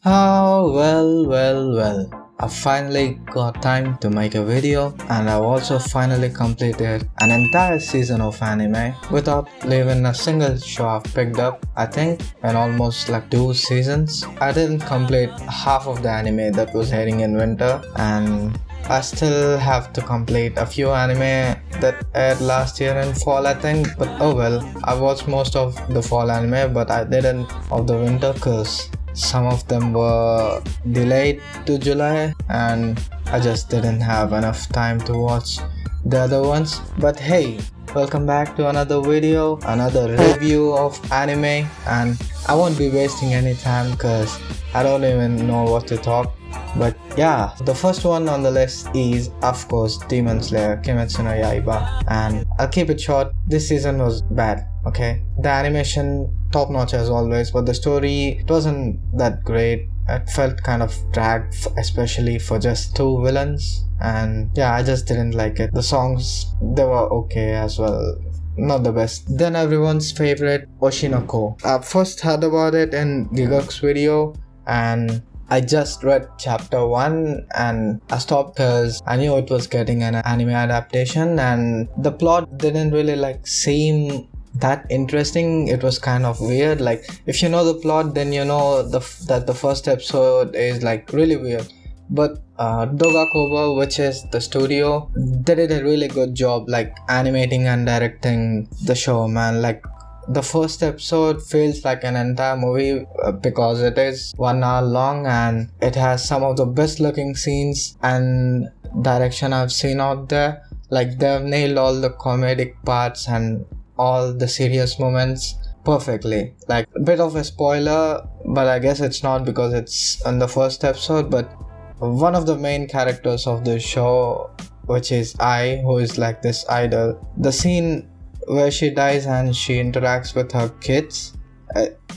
Oh, well. I finally got time to make a video and I've also finally completed an entire season of anime without leaving a single show I've picked up. I think in almost like 2 seasons. I didn't complete half of the anime that was airing in winter, and I still have to complete a few anime that aired last year in fall, I think. But oh well, I watched most of the fall anime, but I didn't of the winter cause some of them were delayed to July and I just didn't have enough time to watch the other ones. But hey, welcome back to another video, another review of anime, and I won't be wasting any time cause I don't even know what to talk. But yeah, the first one on the list is of course Demon Slayer Kimetsu no Yaiba, and I'll keep it short. This season was bad, okay? The animation top notch as always, but the story it wasn't that great. It felt kind of dragged, especially for just two villains, and yeah, I just didn't like it. The songs, they were okay as well, not the best. Then everyone's favorite Oshi No Ko. I first heard about it in Gigok's video and I just read chapter 1 and I stopped because I knew it was getting an anime adaptation and the plot didn't really seem that interesting. It was kind of weird. Like if you know the plot, then you know that the first episode is really weird. But Doga, which is the studio, they did a really good job animating and directing the show, man. The first episode feels like an entire movie because it is 1 hour long and it has some of the best looking scenes and direction I've seen out there. They've nailed all the comedic parts and all the serious moments perfectly. A bit of a spoiler, but I guess it's not because it's in the first episode. But one of the main characters of the show, which is who is this idol, the scene where she dies and she interacts with her kids,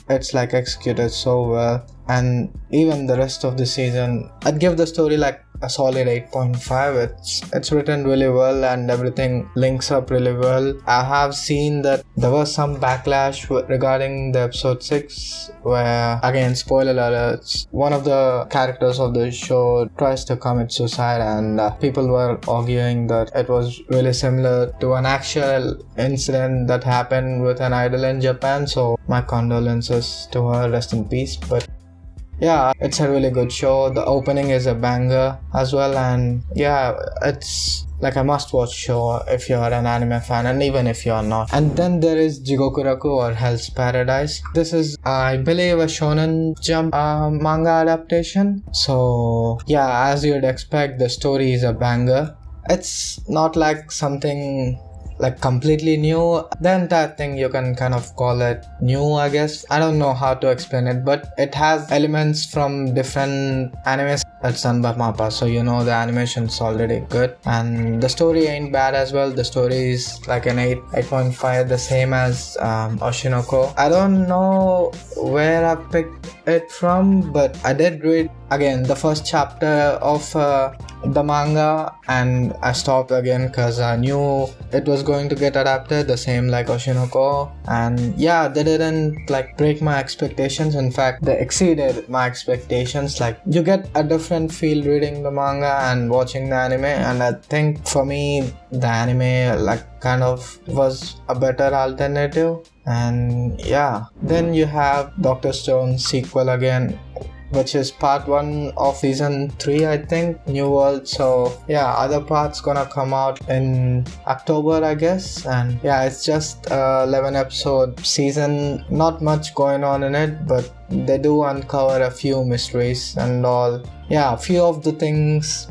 it's executed so well. And even the rest of the season, I'd give the story a solid 8.5. It's written really well and everything links up really well. I have seen that there was some backlash regarding the episode 6 where, again, spoiler alerts, one of the characters of the show tries to commit suicide and people were arguing that it was really similar to an actual incident that happened with an idol in Japan. So my condolences to her, rest in peace. But yeah, it's a really good show. The opening is a banger as well, and yeah, it's a must-watch show if you're an anime fan and even if you're not. And then there is Jigokuraku or Hell's Paradise. This is, I believe, a Shonen Jump manga adaptation. So yeah, as you'd expect, the story is a banger. It's not something completely new. The entire thing you can kind of call it new, I guess. I don't know how to explain it, but it has elements from different animes that's done by MAPPA, so you know the animation's already good and the story ain't bad as well. The story is an 8.5, the same as Oshi No Ko. I don't know where I picked it from, but I did read again the first chapter of the manga and I stopped again because I knew it was going to get adapted the same like Oshi No Ko, and yeah, they didn't break my expectations. In fact, they exceeded my expectations. You get a different feel reading the manga and watching the anime, and I think for me the anime kind of was a better alternative. And yeah, then you have Dr. Stone's sequel again, which is part 1 of season 3, I think, New World. So yeah, other parts gonna come out in October, I guess. And yeah, it's just a 11 episode season, not much going on in it, but they do uncover a few mysteries and all. Yeah, a few of the things,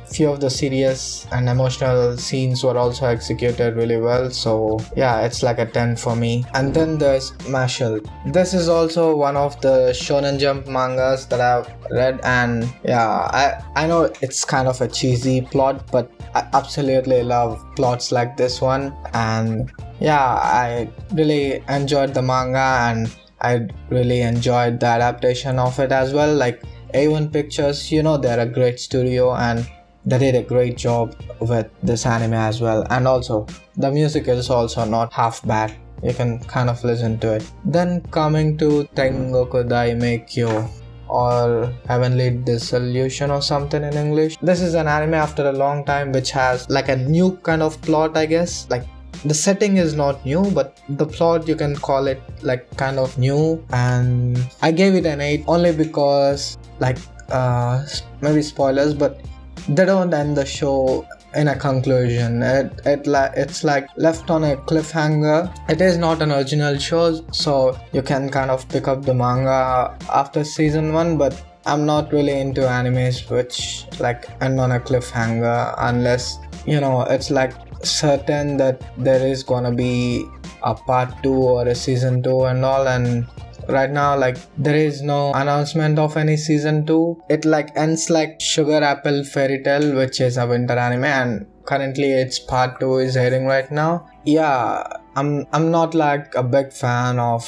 few of the serious and emotional scenes were also executed really well. So yeah, it's a 10 for me. And then there's Mashle. This is also one of the Shonen Jump mangas that I've read, and yeah, I know it's kind of a cheesy plot, but I absolutely love plots like this one. And yeah, I really enjoyed the manga and I really enjoyed the adaptation of it as well. A1 Pictures, you know, they're a great studio and they did a great job with this anime as well. And also the music is also not half bad. You can kind of listen to it. Then coming to Tengoku Daimekyo or Heavenly Dissolution or something in English. This is an anime after a long time which has like a new kind of plot, I guess. Like the setting is not new, but the plot you can call it like kind of new, and I gave it an 8 only because like maybe spoilers, but they don't end the show in a conclusion. It's like left on a cliffhanger. It is not an original show, so you can kind of pick up the manga after season 1, but I'm not really into animes which like end on a cliffhanger unless it's like certain that there is gonna be a part 2 or a season 2 and all, and right now like there is no announcement of any season 2. It like ends like Sugar Apple Fairy Tale, which is a winter anime, and currently its part 2 is airing right now. Yeah, I'm not like a big fan of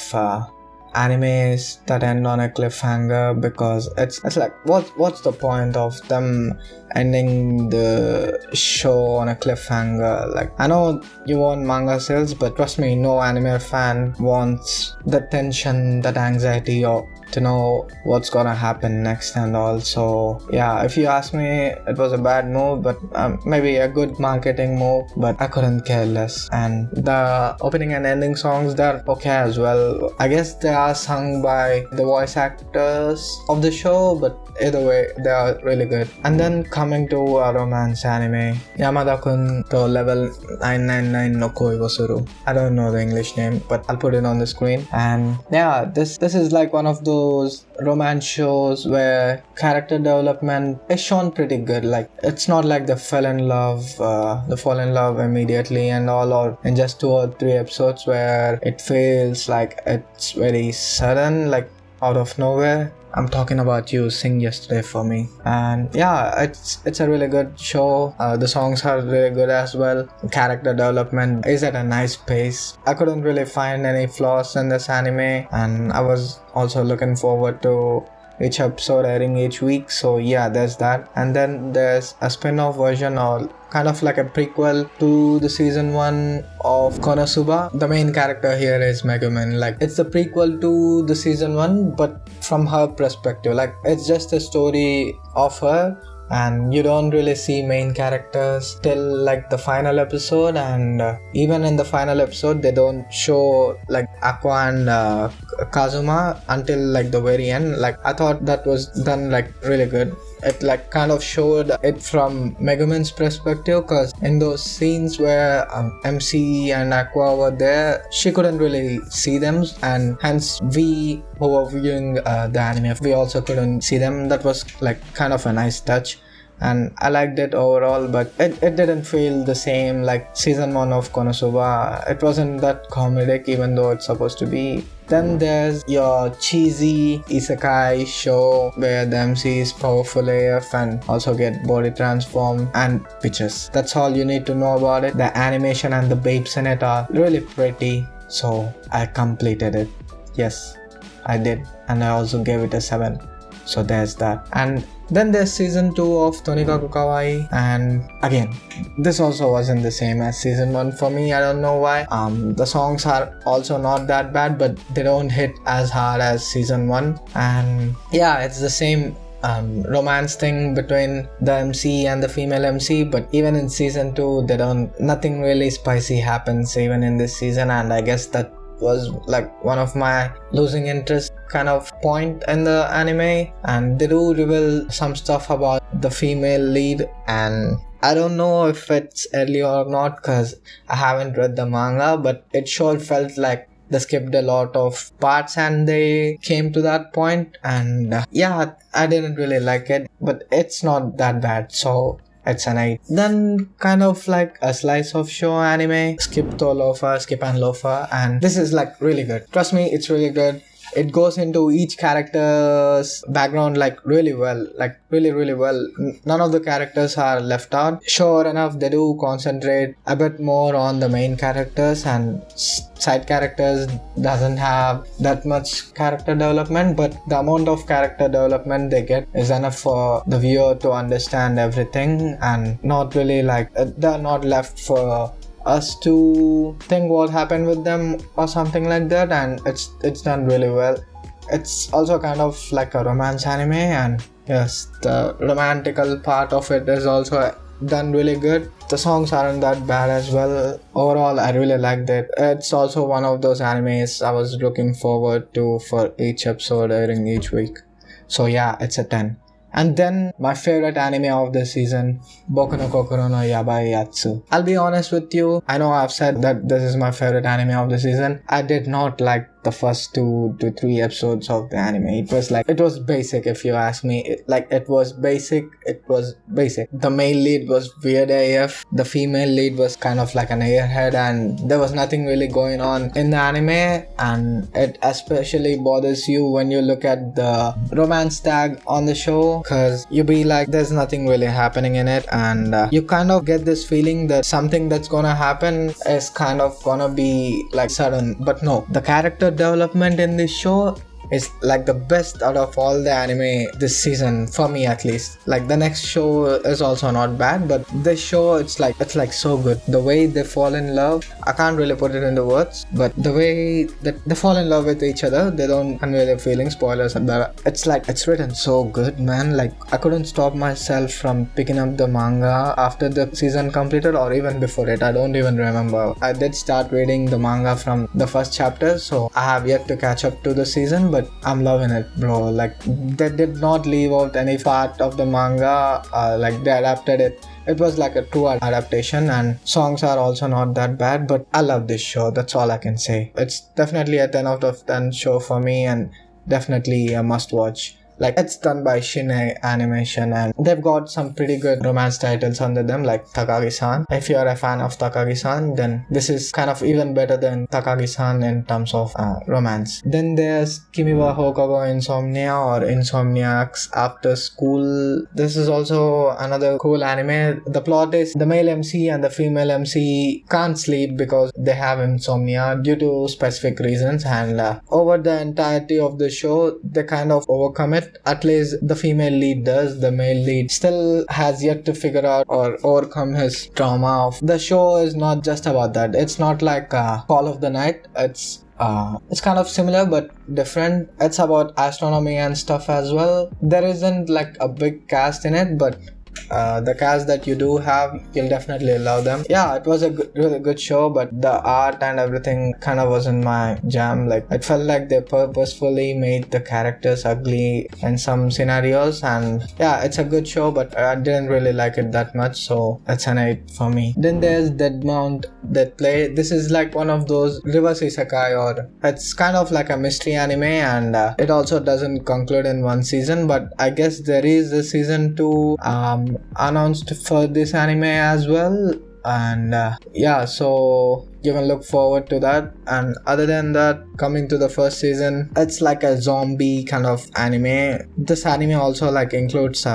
animes that end on a cliffhanger, because it's like what's the point of them ending the show on a cliffhanger? Like, I know you want manga sales, but trust me, no anime fan wants the tension, that anxiety, or to know what's gonna happen next and all. So yeah, if you ask me, it was a bad move, but maybe a good marketing move, but I couldn't care less. And the opening and ending songs, they're okay as well. I guess they are sung by the voice actors of the show, but either way, they are really good. And then coming to a romance anime, Yamada-kun to Level 999 no Koi wo Suru. I don't know the English name, but I'll put it on the screen. And yeah, this is like one of those romance shows where character development is shown pretty good. Like, it's not like they fall in love immediately and all, or in just 2 or 3 episodes, where it feels like it's very sudden, like out of nowhere. I'm talking about You Sing Yesterday for Me. And yeah, it's a really good show. The songs are really good as well. Character development is at a nice pace. I couldn't really find any flaws in this anime, and I was also looking forward to each episode airing each week. So yeah, there's that. And then there's a spin-off version, or kind of like a prequel to the season 1 of KonoSuba. The main character here is Megami. Like, it's the prequel to the season 1, but from her perspective. Like, it's just a story of her, and you don't really see main characters till like the final episode. And even in the final episode, they don't show like Aqua and Kazuma until like the very end. Like, I thought that was done like really good. It like kind of showed it from Megumin's perspective, because in those scenes where MC and Aqua were there, she couldn't really see them, and hence we who were viewing the anime, we also couldn't see them. That was like kind of a nice touch, and I liked it overall, but it didn't feel the same like season 1 of KonoSuba. It wasn't that comedic, even though it's supposed to be. Then there's your cheesy isekai show where the MC is powerful AF and also get body transformed and bitches. That's all you need to know about it. The animation and the babes in it are really pretty, so I completed it. Yes, I did, and I also gave it a 7. So there's that. And then there's season 2 of TONIKAWA Kawaii, and again, this also wasn't the same as season 1 for me. I don't know why. The songs are also not that bad, but they don't hit as hard as season 1. And yeah, it's the same romance thing between the MC and the female MC, but even in season 2, nothing really spicy happens even in this season, and I guess that was like one of my losing interest kind of point in the anime. And they do reveal some stuff about the female lead, and I don't know if it's early or not because I haven't read the manga, but it sure felt like they skipped a lot of parts and they came to that point. And yeah, I didn't really like it, but it's not that bad, so it's an 8. Then kind of like a slice of show anime, Skip and Loafer, and this is like really good. Trust me, it's really good. It goes into each character's background like really well, like really well. None of the characters are left out. Sure enough, they do concentrate a bit more on the main characters, and side characters doesn't have that much character development, but the amount of character development they get is enough for the viewer to understand everything, and not really like they're not left for us to think what happened with them or something like that. And it's done really well. It's also kind of like a romance anime, and yes, the romantical part of it is also done really good. The songs aren't that bad as well. Overall, I really liked it. It's also one of those animes I was looking forward to for each episode airing each week. So yeah, it's a 10. And then my favorite anime of the season, Boku no Kokoro no Yabai Yatsu. I'll be honest with you, I know I've said that this is my favorite anime of the season. I did not like the first 2 to 3 episodes of the anime. It was basic if you ask me. It was basic. The male lead was weird AF. The female lead was kind of like an airhead, and there was nothing really going on in the anime, and it especially bothers you when you look at the romance tag on the show, because you be like, there's nothing really happening in it, and you kind of get this feeling that something that's gonna happen is kind of gonna be like sudden. But no, the character development in this show is like the best out of all the anime this season, for me at least. Like the next show is also not bad, but this show, it's like so good. The way they fall in love, I can't really put it into words, but the way that they fall in love with each other, they don't convey their feelings, spoilers, but it's written so good, man. Like I couldn't stop myself from picking up the manga after the season completed, or even before it. I don't even remember. I did start reading the manga from the first chapter, so I have yet to catch up to the season, but I'm loving it, bro. Like they did not leave out any part of the manga. Like they adapted it. It was like a true adaptation, and songs are also not that bad, but I love this show. That's all I can say. It's definitely a 10 out of 10 show for me, and definitely a must watch. Like it's done by Shin Animation, and they've got some pretty good romance titles under them, like Takagi-san. If you're a fan of Takagi-san, then this is kind of even better than Takagi-san in terms of romance. Then there's Kimi wa Hokago Insomnia, or Insomniacs After School. This is also another cool anime. The plot is the male MC and the female MC can't sleep because they have insomnia due to specific reasons, and over the entirety of the show, they kind of overcome it. At least the female lead does. The male lead still has yet to figure out or overcome his trauma. The show is not just about that. It's not like Call of the Night. It's kind of similar but different. It's about astronomy and stuff as well. There isn't like a big cast in it, but the cast that you do have, you'll definitely love them. Yeah, it was a really good show, but the art and everything kind of wasn't my jam. Like it felt like they purposefully made the characters ugly in some scenarios, and yeah, it's a good show, but I didn't really like it that much, so it's an 8 for me. Then there's Dead Mount Dead Play. This is like one of those reverse isekai, or it's kind of like a mystery anime, and it also doesn't conclude in one season, but I guess there is a season 2 announced for this anime as well, and yeah, so you can look forward to that. And other than that, coming to the first season, it's like a zombie kind of anime. This anime also like includes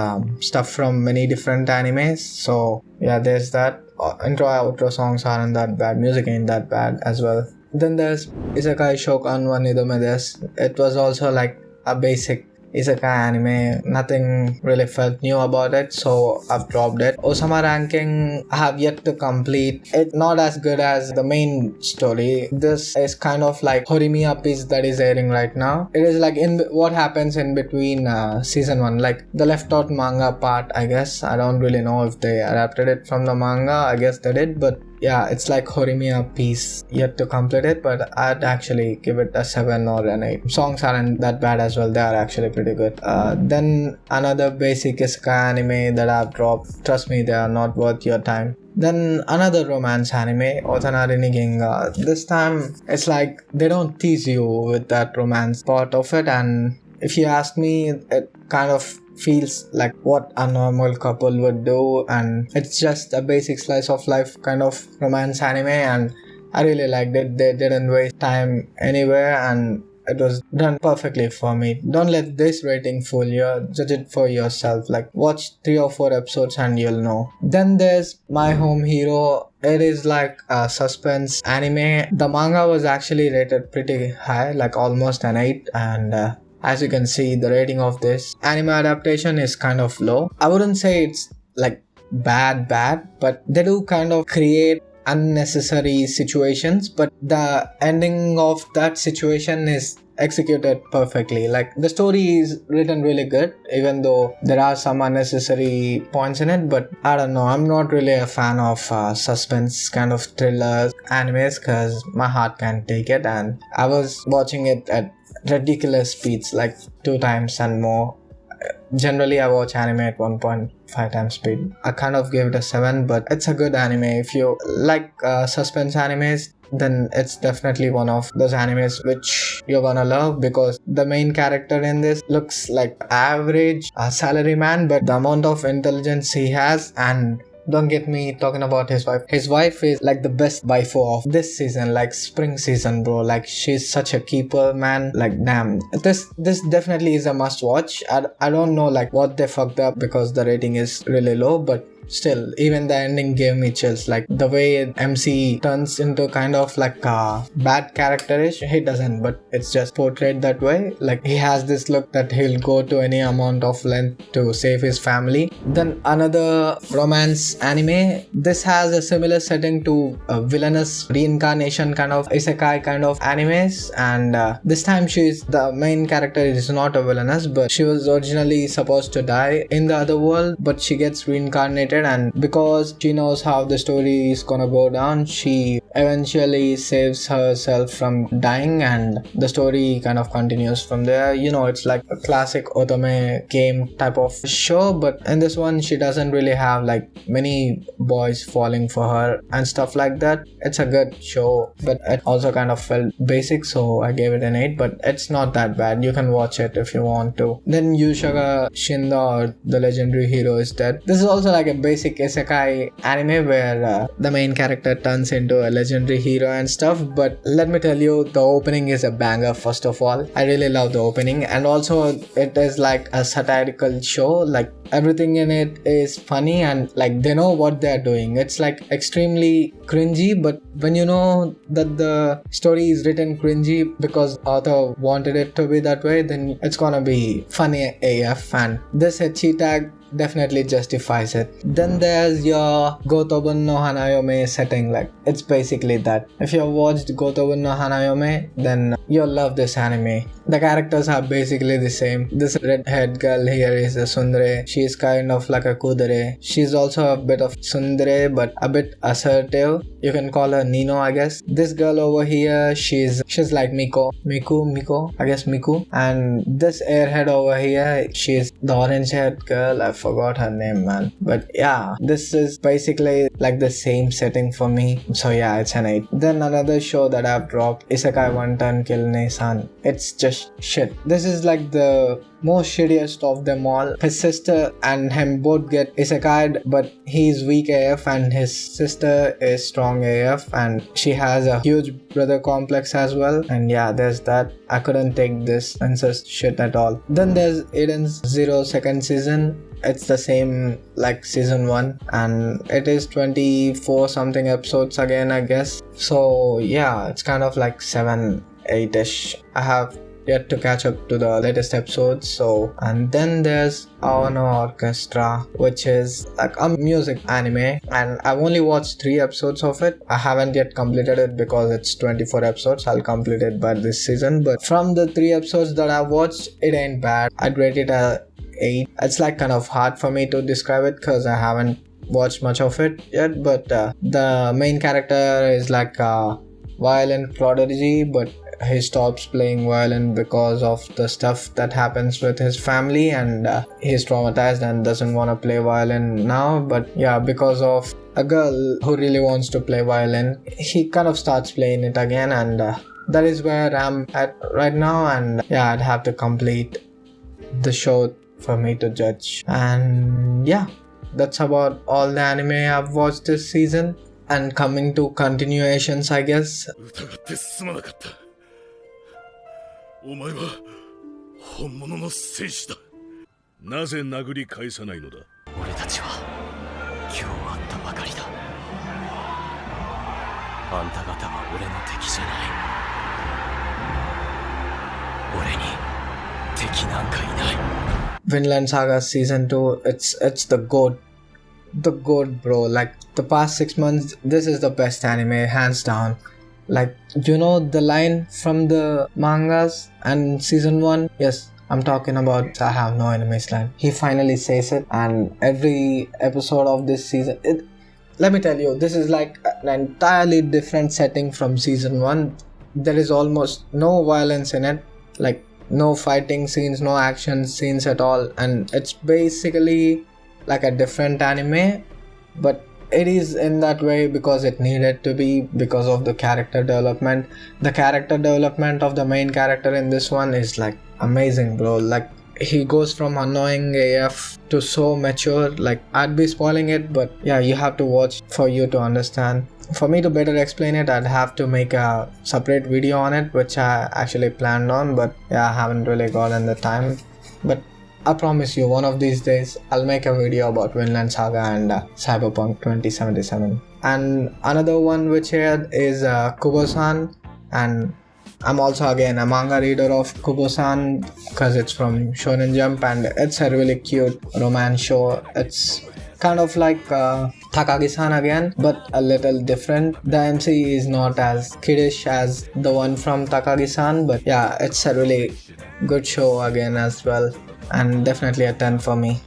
stuff from many different animes, so yeah, there's that. Intro outro songs aren't that bad, music ain't that bad as well. Then there's Isekai Shoukan wa Nidome desu. It was also like a basic isekai anime. Nothing really felt new about it, so I've dropped it. Ousama ranking, I have yet to complete. It's not as good as the main story. This is kind of like Horimiya piece that is airing right now. It is like in what happens in between season 1, like the left out manga part, I guess. I don't really know if they adapted it from the manga. I guess they did, but yeah, it's like Horimiya piece, yet to complete it, but I'd actually give it a 7 or an 8. Songs aren't that bad as well, they are actually pretty good. Then another basic isekai anime that I've dropped. Trust me, they are not worth your time. Then another romance anime, Otanari ni Genga. This time, it's like they don't tease you with that romance part of it, and if you ask me, it kind of feels like what a normal couple would do, and it's just a basic slice of life kind of romance anime, and I really liked it. They didn't waste time anywhere, and it was done perfectly for me. Don't let this rating fool you, judge it for yourself. Like watch 3 or 4 episodes and you'll know. Then there's My Home Hero. It is like a suspense anime. The manga was actually rated pretty high, like almost an 8, and as you can see, the rating of this anime adaptation is kind of low. I wouldn't say it's like bad, but they do kind of create unnecessary situations, but the ending of that situation is executed perfectly. Like the story is written really good, even though there are some unnecessary points in it. But I don't know, I'm not really a fan of suspense kind of thrillers animes because my heart can't take it, and I was watching it at ridiculous speeds, like 2 times and more. Generally, I watch anime at 1.5 times speed. I kind of give it a 7, but it's a good anime. If you like suspense animes, then it's definitely one of those animes which you're gonna love, because the main character in this looks like average salaryman, but the amount of intelligence he has, and don't get me talking about his wife. His wife is like the best waifu of this season, like spring season, bro. Like she's such a keeper, man. Like damn, this definitely is a must watch. I don't know like what they fucked up because the rating is really low, but still, even the ending gave me chills. Like the way MC turns into kind of like a bad characterish, he doesn't, but it's just portrayed that way. Like he has this look that he'll go to any amount of length to save his family. Then another romance anime. This has a similar setting to a villainous reincarnation kind of isekai kind of animes, and this time she's the main character is not a villainess, but she was originally supposed to die in the other world, but she gets reincarnated, and because she knows how the story is gonna go down, she eventually saves herself from dying, and the story kind of continues from there. You know, it's like a classic otome game type of show, but in this one she doesn't really have like many boys falling for her and stuff like that. It's a good show, but it also kind of felt basic, so I gave it an 8, but it's not that bad. You can watch it if you want to. Then Yushaga Shinda, or The Legendary Hero is Dead. This is also like a basic isekai anime where the main character turns into a legendary hero and stuff, but let me tell you, the opening is a banger. First of all, I really love the opening, and also it is like a satirical show. Like everything in it is funny, and like they know what they're doing. It's like extremely cringy, but when you know that the story is written cringy because author wanted it to be that way, then it's gonna be funny AF, and this ecchi tag definitely justifies it. Then there's your Gotobun no Hanayome setting. Like it's basically that. If you've watched Gotobun no Hanayome, then you'll love this anime. The characters are basically the same. This redhead girl here is a tsundere. She's kind of like a kudere. She's also a bit of tsundere, but a bit assertive. You can call her Nino, I guess. This girl over here, she's like Miko, I guess Miku. And this airhead over here, she's the orange haired girl. I forgot her name, man. But yeah, this is basically like the same setting for me. So yeah, it's an 8. Then another show that I've dropped, Isekai One Ton Kill Ne-san. It's just shit. This is like the most shittiest of them all. His sister and him both get isekai'd, but he's weak AF and his sister is strong AF, and she has a huge brother complex as well. And yeah, there's that. I couldn't take this incest shit at all. Then there's Eden's Zero second season. It's the same like season 1, and it is 24 something episodes again, I guess. So yeah, it's kind of like 7, 8ish. I have yet to catch up to the latest episodes. So, and then there's Orchestra, which is like a music anime, and I've only watched 3 episodes of it. I haven't yet completed it because it's 24 episodes. I'll complete it by this season, but from the 3 episodes that I've watched, it ain't bad. I'd rate it a 8. It's like kind of hard for me to describe it because I haven't watched much of it yet, but the main character is like a violin prodigy, but he stops playing violin because of the stuff that happens with his family, and he's traumatized and doesn't want to play violin now. But yeah, because of a girl who really wants to play violin, he kind of starts playing it again, and that is where I'm at right now. And yeah, I'd have to complete the show for me to judge. And yeah, that's about all the anime I've watched this season. And coming to continuations, I guess. お前は本物の戦士だ。なぜ殴り返さないのだ。俺たちは今日会ったばかりだ。あんた方は俺の敵じゃない。俺に敵なんかいない。Vinland Saga Season 2, it's the goat, bro. Like the past 6 months, this is the best anime, hands down. Like, you know the line from the mangas and season 1? Yes, I'm talking about I have no enemies line. He finally says it, and every episode of this season, let me tell you, this is like an entirely different setting from season 1. There is almost no violence in it, like no fighting scenes, no action scenes at all, and it's basically like a different anime, but it is in that way because it needed to be, because of the character development. The character development of the main character in this one is like amazing, bro. Like, he goes from annoying AF to so mature. Like, I'd be spoiling it, but yeah, you have to watch for you to understand. For me to better explain it, I'd have to make a separate video on it, which I actually planned on, but yeah, I haven't really gotten the time. But I promise you, one of these days, I'll make a video about Vinland Saga and Cyberpunk 2077. And another one which I had is Kubo-san, and I'm also again a manga reader of Kubo-san because it's from Shonen Jump, and it's a really cute romance show. It's kind of like Takagi-san again, but a little different. The MC is not as kiddish as the one from Takagi-san, but yeah, it's a really good show again as well, and definitely a 10 for me.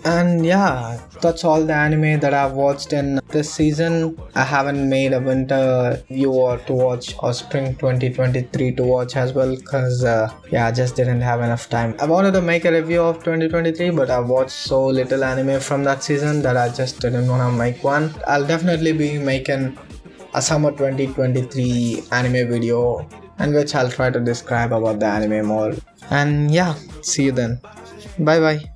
And yeah, that's all the anime that I've watched in this season. I haven't made a winter view to watch or spring 2023 to watch as well, because yeah, I just didn't have enough time. I wanted to make a review of 2023, but I watched so little anime from that season that I just didn't want to make one. I'll definitely be making a summer 2023 anime video in which I'll try to describe about the anime more. And yeah, see you then. Bye bye.